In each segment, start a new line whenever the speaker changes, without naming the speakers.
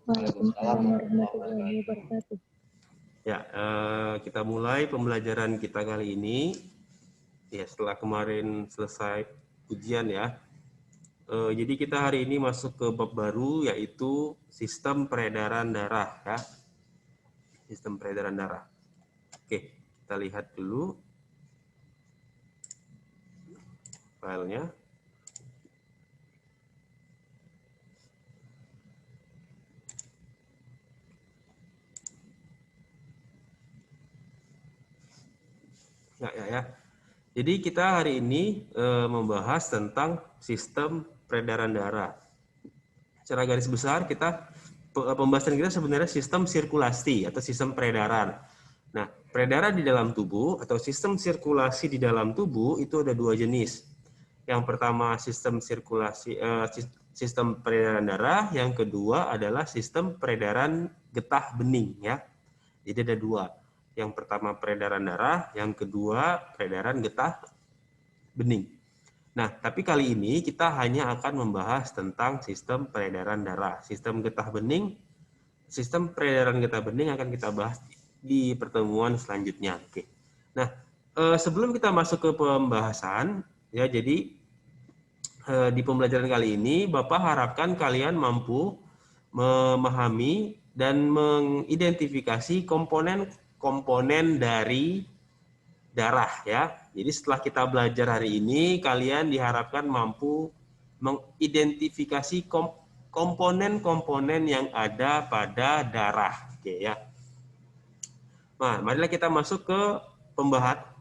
Waalaikumsalam warahmatullahi wabarakatuh.
Ya, kita mulai pembelajaran kita kali ini. Ya, setelah kemarin selesai ujian ya. Jadi kita hari ini masuk ke bab baru, yaitu sistem peredaran darah ya. Sistem peredaran darah. Oke, kita lihat dulu filenya. Ya. Jadi kita hari ini membahas tentang sistem peredaran darah. Secara garis besar pembahasan kita sebenarnya sistem sirkulasi atau sistem peredaran. Nah, peredaran di dalam tubuh atau sistem sirkulasi di dalam tubuh itu ada dua jenis. Yang pertama sistem sirkulasi sistem peredaran darah, yang kedua adalah sistem peredaran getah bening ya. Jadi ada dua. Yang pertama peredaran darah, yang kedua peredaran getah bening. Nah, tapi kali ini kita hanya akan membahas tentang sistem peredaran darah. Sistem getah bening, sistem peredaran getah bening akan kita bahas di pertemuan selanjutnya. Oke. Nah, sebelum kita masuk ke pembahasan, ya jadi di pembelajaran kali ini Bapak harapkan kalian mampu memahami dan mengidentifikasi komponen dari darah ya. Jadi setelah kita belajar hari ini, kalian diharapkan mampu mengidentifikasi komponen-komponen yang ada pada darah. Oke ya. Nah, marilah kita masuk ke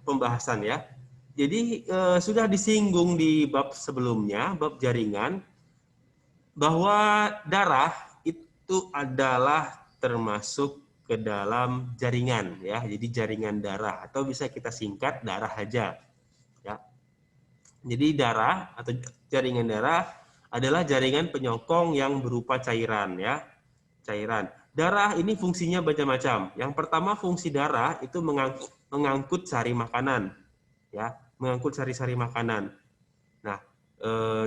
pembahasan ya. Jadi sudah disinggung di bab sebelumnya, bab jaringan, bahwa darah itu adalah termasuk ke dalam jaringan ya. Jadi jaringan darah atau bisa kita singkat darah aja ya. Jadi darah atau jaringan darah adalah jaringan penyokong yang berupa cairan ya. Cairan. Darah ini fungsinya macam-macam. Yang pertama fungsi darah itu mengangkut sari makanan ya, mengangkut sari-sari makanan. Nah,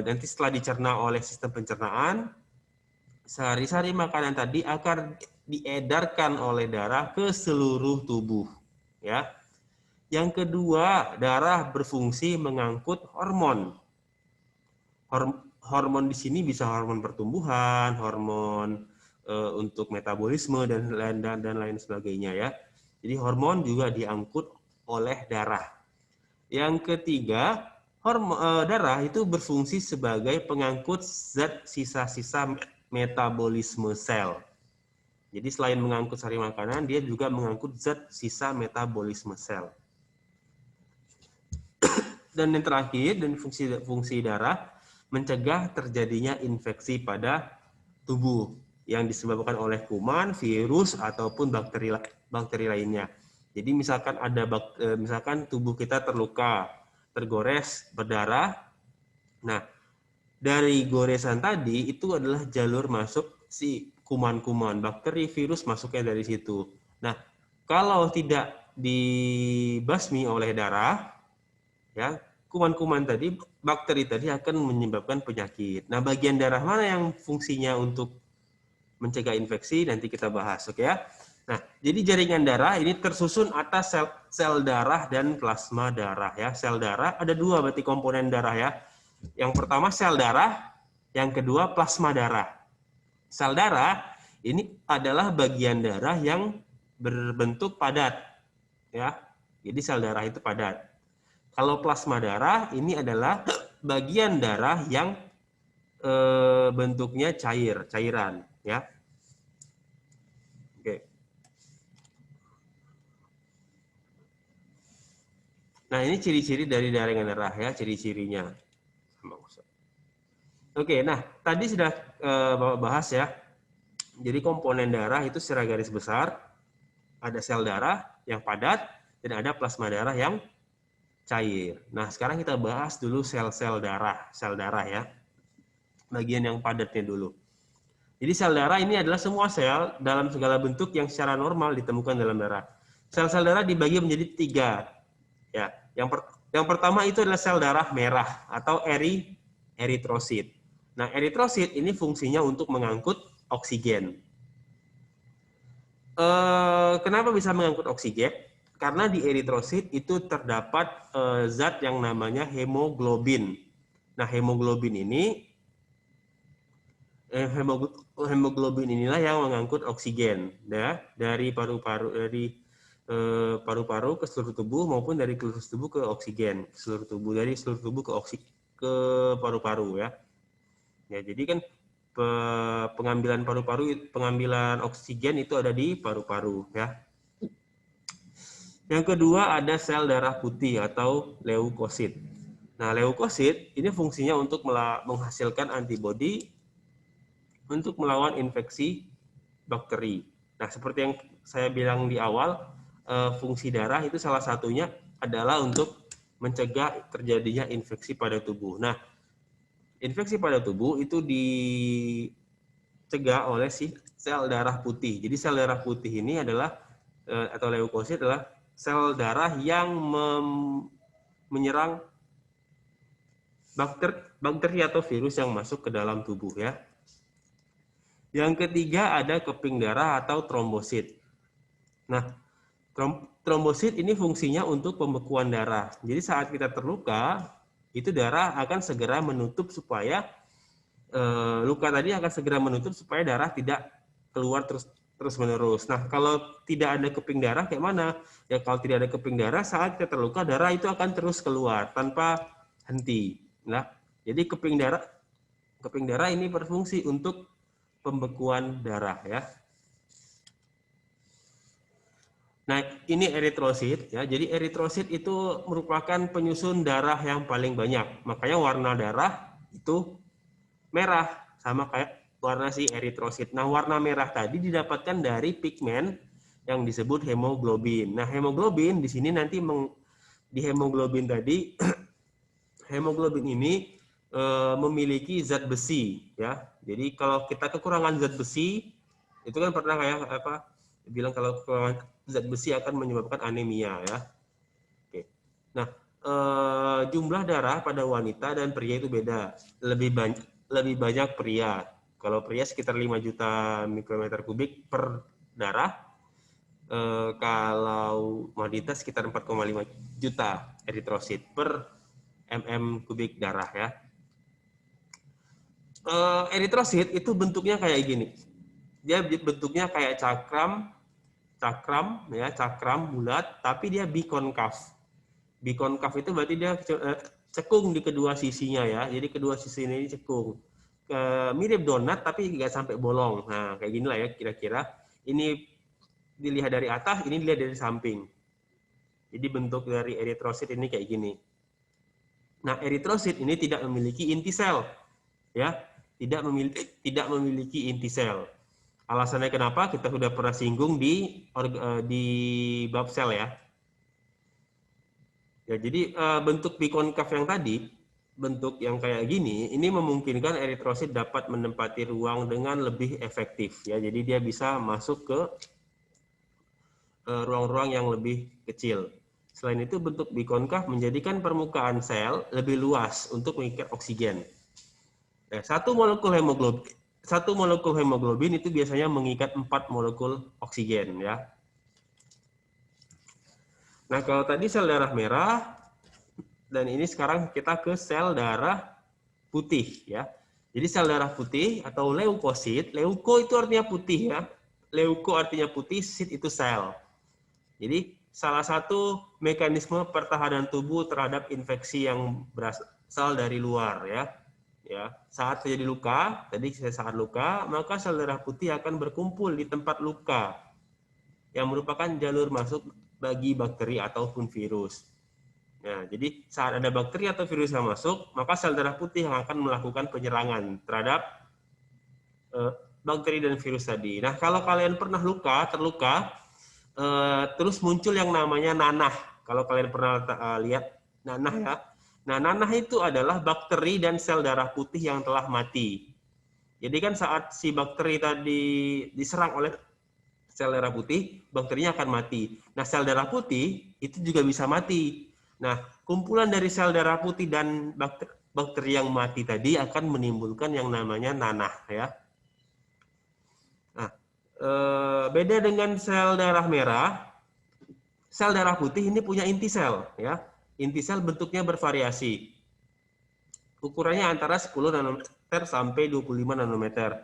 nanti setelah dicerna oleh sistem pencernaan, sari-sari makanan tadi akan diedarkan oleh darah ke seluruh tubuh ya. Yang kedua, darah berfungsi mengangkut hormon. Hormon di sini bisa hormon pertumbuhan, hormon untuk metabolisme dan lain sebagainya ya. Jadi hormon juga diangkut oleh darah. Yang ketiga, darah itu berfungsi sebagai pengangkut zat sisa-sisa metabolisme sel. Jadi selain mengangkut sari makanan, dia juga mengangkut zat sisa metabolisme sel. Dan yang terakhir, dan fungsi darah mencegah terjadinya infeksi pada tubuh yang disebabkan oleh kuman, virus ataupun bakteri lainnya. Jadi misalkan tubuh kita terluka, tergores, berdarah. Nah, dari goresan tadi itu adalah jalur masuk si kuman-kuman, bakteri, virus masuknya dari situ. Nah, kalau tidak dibasmi oleh darah, ya, kuman-kuman tadi, bakteri tadi akan menyebabkan penyakit. Nah, bagian darah mana yang fungsinya untuk mencegah infeksi nanti kita bahas, oke ya. Nah, jadi jaringan darah ini tersusun atas sel darah dan plasma darah ya. Sel darah ada dua berarti komponen darah ya. Yang pertama sel darah, yang kedua plasma darah. Sel darah ini adalah bagian darah yang berbentuk padat ya. Jadi sel darah itu padat. Kalau plasma darah ini adalah bagian darah yang bentuknya cairan ya. Oke. Nah, ini ciri-ciri dari jaringan darah ya, ciri-cirinya. Oke, nah tadi sudah Bapak bahas ya. Jadi komponen darah itu secara garis besar ada sel darah yang padat dan ada plasma darah yang cair. Nah, sekarang kita bahas dulu sel darah ya. Bagian yang padatnya dulu. Jadi sel darah ini adalah semua sel dalam segala bentuk yang secara normal ditemukan dalam darah. Sel-sel darah dibagi menjadi tiga. Ya, yang pertama itu adalah sel darah merah atau eritrosit. Nah, eritrosit ini fungsinya untuk mengangkut oksigen. Kenapa bisa mengangkut oksigen? Karena di eritrosit itu terdapat zat yang namanya hemoglobin. Nah, hemoglobin ini hemoglobin inilah yang mengangkut oksigen ya, dari paru-paru ke seluruh tubuh maupun dari seluruh tubuh ke oksigen, seluruh tubuh ke paru-paru ya. Ya, jadi kan pengambilan oksigen itu ada di paru-paru ya. Yang kedua ada sel darah putih atau leukosit. Nah, leukosit ini fungsinya untuk menghasilkan antibodi untuk melawan infeksi bakteri. Nah, seperti yang saya bilang di awal, fungsi darah itu salah satunya adalah untuk mencegah terjadinya infeksi pada tubuh. Nah, infeksi pada tubuh itu dicegah oleh si sel darah putih. Jadi sel darah putih ini adalah atau leukosit adalah sel darah yang menyerang bakteri atau virus yang masuk ke dalam tubuh ya. Yang ketiga ada keping darah atau trombosit. Nah, trombosit ini fungsinya untuk pembekuan darah. Jadi saat kita terluka, itu darah akan segera menutup supaya luka tadi akan segera menutup supaya darah tidak keluar terus-menerus. Nah, kalau tidak ada keping darah kayak mana? Ya kalau tidak ada keping darah saat kita terluka, darah itu akan terus keluar tanpa henti. Nah, jadi keping darah ini berfungsi untuk pembekuan darah ya. Nah, ini eritrosit ya. Jadi eritrosit itu merupakan penyusun darah yang paling banyak. Makanya warna darah itu merah sama kayak warna si eritrosit. Nah, warna merah tadi didapatkan dari pigmen yang disebut hemoglobin. Nah, hemoglobin di sini nanti di hemoglobin tadi hemoglobin ini memiliki zat besi ya. Jadi kalau kita kekurangan zat besi itu kan pernah kayak apa bilang kalau kekurangan zat besi akan menyebabkan anemia ya. Oke. Nah, jumlah darah pada wanita dan pria itu beda. Lebih banyak pria. Kalau pria sekitar 5 juta mikrometer kubik per darah. Kalau wanita sekitar 4,5 juta eritrosit per mm kubik darah ya. Eritrosit itu bentuknya kayak gini. Dia bentuknya kayak cakram ya, cakram bulat, tapi dia bikonkav. Bikonkav itu berarti dia cekung di kedua sisinya ya. Jadi kedua sisi ini cekung. Mirip donat tapi nggak sampai bolong. Nah, kayak gini lah ya kira-kira. Ini dilihat dari atas, ini dilihat dari samping. Jadi bentuk dari eritrosit ini kayak gini. Nah, eritrosit ini tidak memiliki inti sel. Ya, tidak memiliki inti sel. Alasannya kenapa? Kita sudah pernah singgung di bab sel ya. Ya, jadi bentuk bikonkav yang tadi, bentuk yang kayak gini, ini memungkinkan eritrosit dapat menempati ruang dengan lebih efektif ya. Jadi dia bisa masuk ke ruang-ruang yang lebih kecil. Selain itu, bentuk bikonkav menjadikan permukaan sel lebih luas untuk mengikat oksigen. Nah, satu molekul hemoglobin itu biasanya mengikat 4 molekul oksigen ya. Nah, kalau tadi sel darah merah dan ini sekarang kita ke sel darah putih ya. Jadi sel darah putih atau leukosit, leuko itu artinya putih ya. Leuko artinya putih, sit itu sel. Jadi salah satu mekanisme pertahanan tubuh terhadap infeksi yang berasal dari luar ya. Ya, saat terjadi luka, tadi saat luka, maka sel darah putih akan berkumpul di tempat luka yang merupakan jalur masuk bagi bakteri ataupun virus. Nah, jadi saat ada bakteri atau virus yang masuk, maka sel darah putih yang akan melakukan penyerangan terhadap bakteri dan virus tadi. Nah, kalau kalian pernah terluka, terus muncul yang namanya nanah. Kalau kalian pernah lihat nanah ya. Nah, nanah itu adalah bakteri dan sel darah putih yang telah mati. Jadi kan saat si bakteri tadi diserang oleh sel darah putih, bakterinya akan mati. Nah, sel darah putih itu juga bisa mati. Nah, kumpulan dari sel darah putih dan bakteri yang mati tadi akan menimbulkan yang namanya nanah ya. Nah, beda dengan sel darah merah, sel darah putih ini punya inti sel, ya. Inti sel bentuknya bervariasi. Ukurannya antara 10 nanometer sampai 25 nanometer.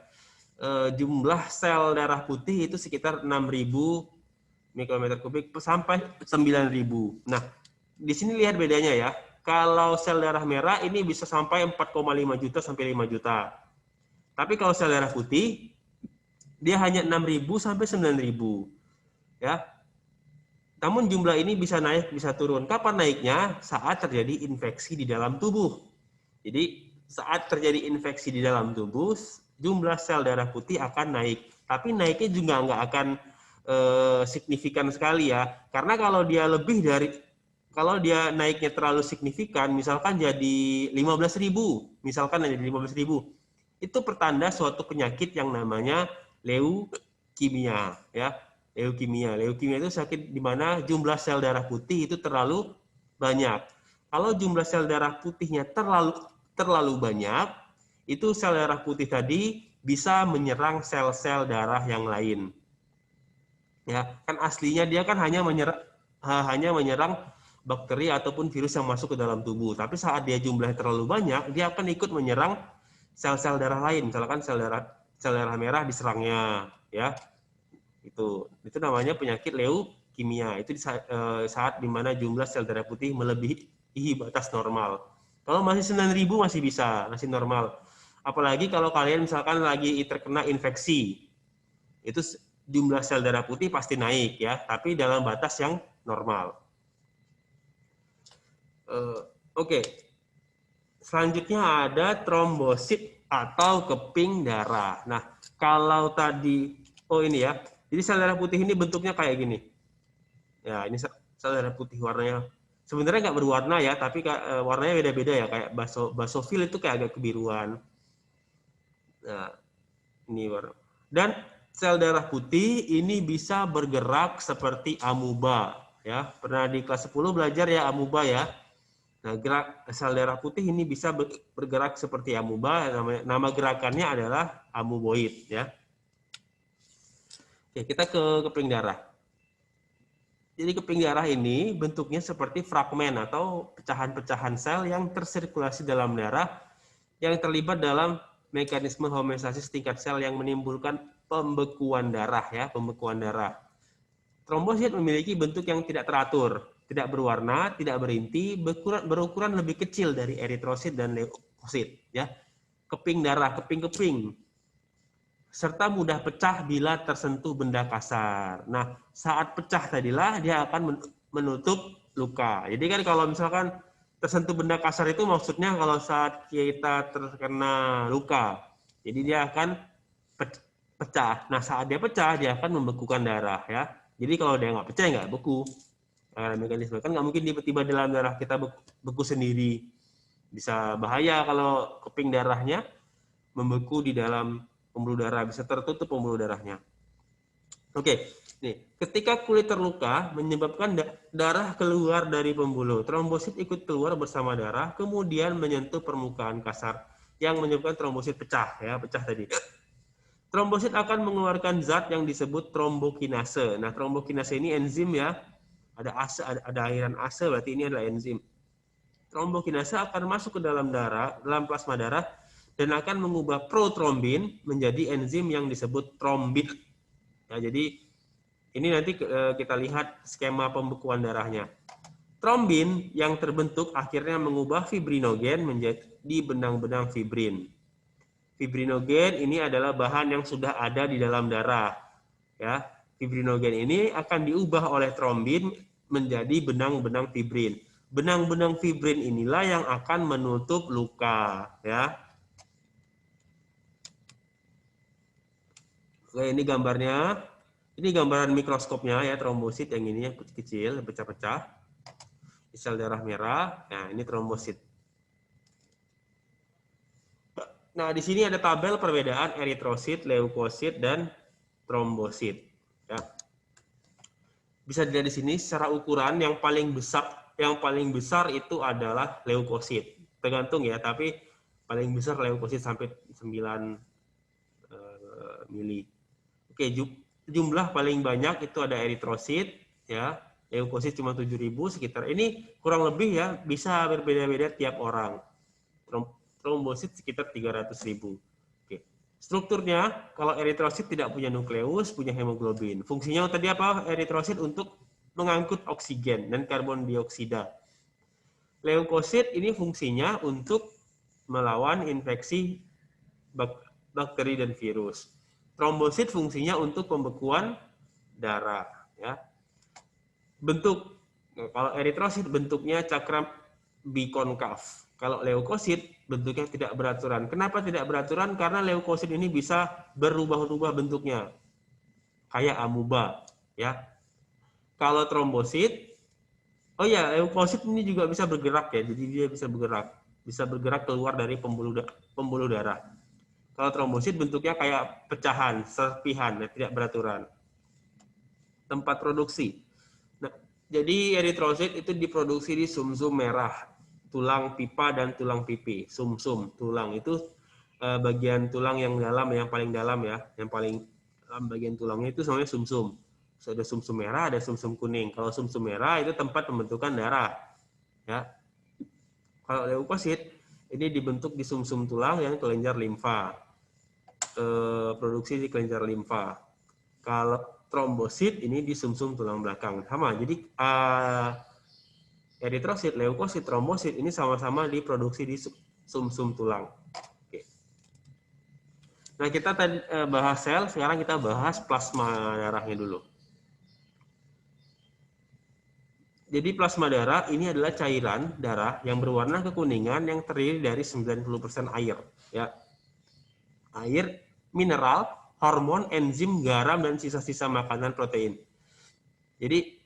Jumlah sel darah putih itu sekitar 6.000 mikrometer kubik sampai 9.000. Nah, di sini lihat bedanya ya. Kalau sel darah merah ini bisa sampai 4,5 juta sampai 5 juta. Tapi kalau sel darah putih dia hanya 6.000 sampai 9.000. Ya. Namun jumlah ini bisa naik, bisa turun. Kapan naiknya? Saat terjadi infeksi di dalam tubuh. Jadi saat terjadi infeksi di dalam tubuh, jumlah sel darah putih akan naik. Tapi naiknya juga nggak akan signifikan sekali ya. Karena kalau dia naiknya terlalu signifikan, misalkan jadi 15.000, misalkan jadi 15.000, itu pertanda suatu penyakit yang namanya leukemia, ya. Leukemia itu sakit di mana jumlah sel darah putih itu terlalu banyak. Kalau jumlah sel darah putihnya terlalu banyak, itu sel darah putih tadi bisa menyerang sel-sel darah yang lain. Ya, kan aslinya dia kan hanya menyerang bakteri ataupun virus yang masuk ke dalam tubuh. Tapi saat dia jumlahnya terlalu banyak, dia akan ikut menyerang sel-sel darah lain. Misalkan sel darah merah diserangnya, ya. Itu namanya penyakit leukemia. Itu saat dimana jumlah sel darah putih melebihi batas normal. Kalau masih 9.000 masih bisa, masih normal. Apalagi kalau kalian misalkan lagi terkena infeksi, itu jumlah sel darah putih pasti naik ya, tapi dalam batas yang normal. Oke. Selanjutnya ada trombosit atau keping darah. Nah, kalau tadi, ini ya. Jadi sel darah putih ini bentuknya kayak gini. Ya, ini sel darah putih warnanya. Sebenarnya nggak berwarna ya, tapi warnanya beda-beda ya. Kayak basofil itu kayak agak kebiruan. Nah, ini warna. Dan sel darah putih ini bisa bergerak seperti amuba. Ya, pernah di kelas 10 belajar ya amuba ya. Nah, sel darah putih ini bisa bergerak seperti amuba. Nama gerakannya adalah amuboid ya. Oke, kita ke keping darah. Jadi keping darah ini bentuknya seperti fragmen atau pecahan-pecahan sel yang tersirkulasi dalam darah yang terlibat dalam mekanisme homeostasis tingkat sel yang menimbulkan pembekuan darah ya, pembekuan darah. Trombosit memiliki bentuk yang tidak teratur, tidak berwarna, tidak berinti, berukuran lebih kecil dari eritrosit dan leukosit ya. Keping darah, keping-keping serta mudah pecah bila tersentuh benda kasar. Nah, saat pecah tadilah dia akan menutup luka. Jadi kan kalau misalkan tersentuh benda kasar itu maksudnya kalau saat kita terkena luka. Jadi dia akan pecah. Nah, saat dia pecah dia akan membekukan darah ya. Jadi kalau dia nggak pecah nggak beku. Mekanisme kan nggak mungkin tiba-tiba dalam darah kita beku sendiri. Bisa bahaya kalau keping darahnya membeku di dalam pembuluh darah, bisa tertutup pembuluh darahnya. Oke, nih, ketika kulit terluka menyebabkan darah keluar dari pembuluh, trombosit ikut keluar bersama darah, kemudian menyentuh permukaan kasar yang menyebabkan trombosit pecah, ya, pecah tadi. Trombosit akan mengeluarkan zat yang disebut trombokinase. Nah, trombokinase ini enzim ya, ada airan ase, berarti ini adalah enzim. Trombokinase akan masuk ke dalam darah, dalam plasma darah, dan akan mengubah protrombin menjadi enzim yang disebut trombit. Nah, jadi ini nanti kita lihat skema pembekuan darahnya. Trombin yang terbentuk akhirnya mengubah fibrinogen menjadi benang-benang fibrin. Fibrinogen ini adalah bahan yang sudah ada di dalam darah. Ya, fibrinogen ini akan diubah oleh trombin menjadi benang-benang fibrin. Benang-benang fibrin inilah yang akan menutup luka. Ya. Oke, ini gambarnya. Ini gambaran mikroskopnya ya, trombosit yang ini yang kecil-kecil, pecah-pecah. Sel darah merah. Nah, ini trombosit. Nah, di sini ada tabel perbedaan eritrosit, leukosit, dan trombosit. Ya. Bisa dilihat di sini secara ukuran yang paling besar itu adalah leukosit. Tergantung ya, tapi paling besar leukosit sampai 9 mili. Oke, jumlah paling banyak itu ada eritrosit, ya. Leukosit cuma 7.000 sekitar. Ini kurang lebih ya bisa berbeda-beda tiap orang. Trombosit sekitar 300.000. Oke. Strukturnya kalau eritrosit tidak punya nukleus, punya hemoglobin. Fungsinya tadi apa? Eritrosit untuk mengangkut oksigen dan karbon dioksida. Leukosit ini fungsinya untuk melawan infeksi bakteri dan virus. Trombosit fungsinya untuk pembekuan darah, ya. Bentuk, kalau eritrosit bentuknya cakram bikonkav. Kalau leukosit bentuknya tidak beraturan. Kenapa tidak beraturan? Karena leukosit ini bisa berubah-ubah bentuknya, kayak amuba, ya. Kalau trombosit, oh ya, leukosit ini juga bisa bergerak ya, jadi dia bisa bergerak keluar dari pembuluh darah. Kalau trombosit bentuknya kayak pecahan, serpihan, ya, tidak beraturan. Tempat produksi. Nah, jadi eritrosit itu diproduksi di sumsum merah, tulang pipa dan tulang pipi. Sumsum, tulang itu bagian tulang yang dalam, yang paling dalam ya, yang paling dalam bagian tulangnya itu namanya sumsum. So, ada sumsum merah, ada sumsum kuning. Kalau sumsum merah itu tempat pembentukan darah, ya. Kalau leukosit ini dibentuk di sumsum tulang yang kelenjar limfa, produksi di kelenjar limfa. Kalau trombosit ini di sumsum tulang belakang. Sama, jadi eritrosit, leukosit, trombosit ini sama-sama diproduksi di sumsum tulang. Oke. Nah, kita tadi bahas sel, sekarang kita bahas plasma darahnya dulu. Jadi plasma darah ini adalah cairan darah yang berwarna kekuningan yang terdiri dari 90% air, ya. Air, mineral, hormon, enzim, garam, dan sisa-sisa makanan protein. Jadi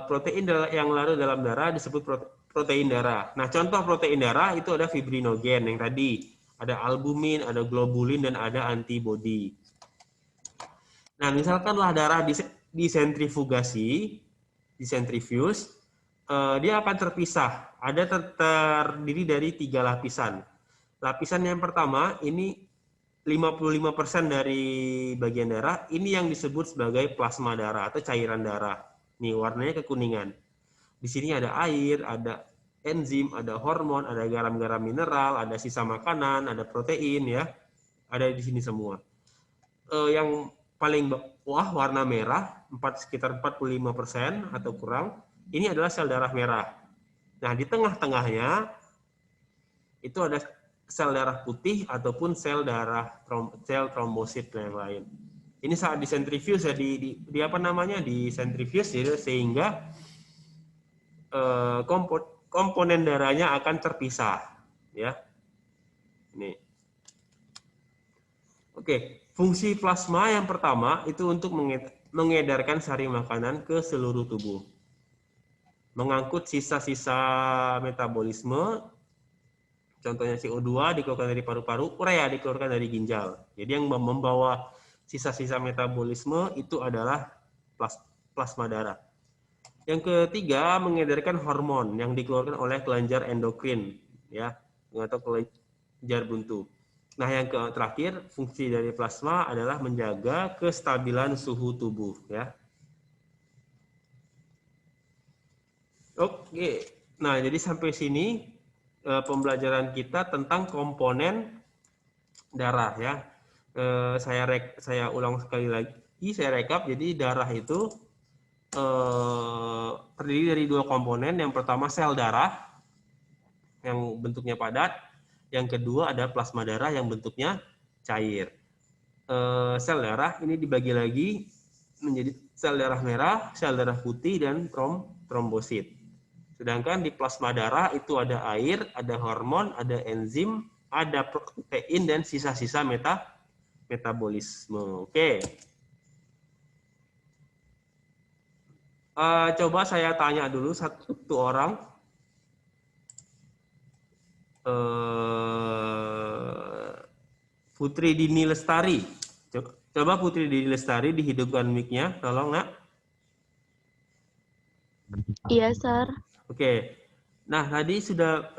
protein yang larut dalam darah disebut protein darah. Nah, contoh protein darah itu ada fibrinogen yang tadi, ada albumin, ada globulin, dan ada antibodi. Nah, misalkanlah darah disentrifugasi, disentrifuge, dia akan terpisah. Ada terdiri dari 3 lapisan. Lapisan yang pertama ini 55% dari bagian darah, ini yang disebut sebagai plasma darah atau cairan darah. Nih, warnanya kekuningan. Di sini ada air, ada enzim, ada hormon, ada garam-garam mineral, ada sisa makanan, ada protein, ya. Ada di sini semua. Yang paling bawah warna merah, sekitar 45% atau kurang, ini adalah sel darah merah. Nah, di tengah-tengahnya itu ada sel darah putih ataupun sel trombosit dan yang lain. Ini saat disentrifuge ya, di apa namanya, disentrifuge, sehingga komponen darahnya akan terpisah, ya. Ini. Oke, fungsi plasma yang pertama itu untuk mengedarkan sari makanan ke seluruh tubuh, mengangkut sisa-sisa metabolisme. Contohnya CO2 dikeluarkan dari paru-paru, urea dikeluarkan dari ginjal. Jadi yang membawa sisa-sisa metabolisme itu adalah plasma darah. Yang ketiga, mengedarkan hormon yang dikeluarkan oleh kelenjar endokrin, ya, atau kelenjar buntu. Nah, yang terakhir, fungsi dari plasma adalah menjaga kestabilan suhu tubuh, ya. Oke. Nah, jadi sampai sini pembelajaran kita tentang komponen darah, ya. Saya ulang sekali lagi, saya rekap. Jadi darah itu terdiri dari 2 komponen. Yang pertama sel darah yang bentuknya padat, yang kedua ada plasma darah yang bentuknya cair. Sel darah ini dibagi lagi menjadi sel darah merah, sel darah putih, dan trombosit. Sedangkan di plasma darah itu ada air, ada hormon, ada enzim, ada protein, dan sisa-sisa metabolisme. Oke. Coba saya tanya dulu satu orang. Putri Dini Lestari. Coba Putri Dini Lestari dihidupkan mic-nya, tolong, Nak.
Iya, Sar.
Oke. Nah, tadi sudah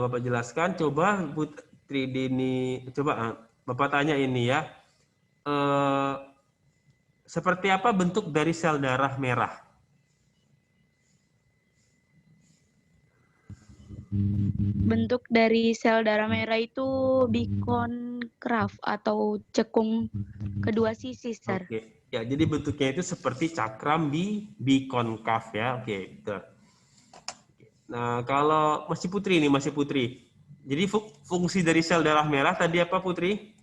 Bapak jelaskan. Coba Putri Dini, coba Bapak tanya ini, ya. seperti apa bentuk dari sel darah merah?
Bentuk dari sel darah merah itu bikonkaf atau cekung kedua sisi, Sir.
Oke. Ya, jadi bentuknya itu seperti cakram bikonkaf ya. Oke, betul. Nah, kalau masih Putri nih, masih Putri. Jadi fungsi dari sel darah merah tadi apa, Putri?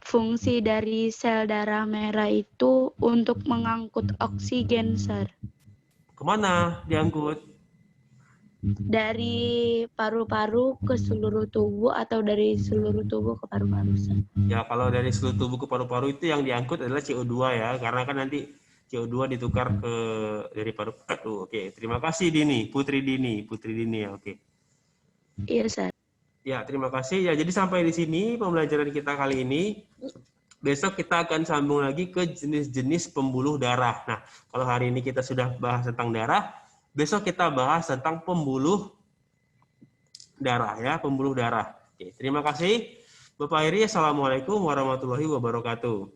Fungsi dari sel darah merah itu untuk mengangkut oksigen, Sir.
Kemana diangkut?
Dari paru-paru ke seluruh tubuh atau dari seluruh tubuh ke paru-paru, Sir.
Ya, kalau dari seluruh tubuh ke paru-paru itu yang diangkut adalah CO2 ya, karena kan nanti CO2 ditukar ke dari paru-paru. Oke, terima kasih Dini, Putri Dini ya. Oke.
Iya, Sir.
Ya, terima kasih. Ya, jadi sampai di sini pembelajaran kita kali ini. Besok kita akan sambung lagi ke jenis-jenis pembuluh darah. Nah, kalau hari ini kita sudah bahas tentang darah, besok kita bahas tentang pembuluh darah ya, pembuluh darah. Oke, terima kasih. Bapak Heri, Assalamualaikum warahmatullahi wabarakatuh.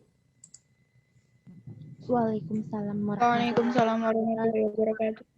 Waalaikumsalam warahmatullahi
Waalaikumsalam warahmatullahi wabarakatuh.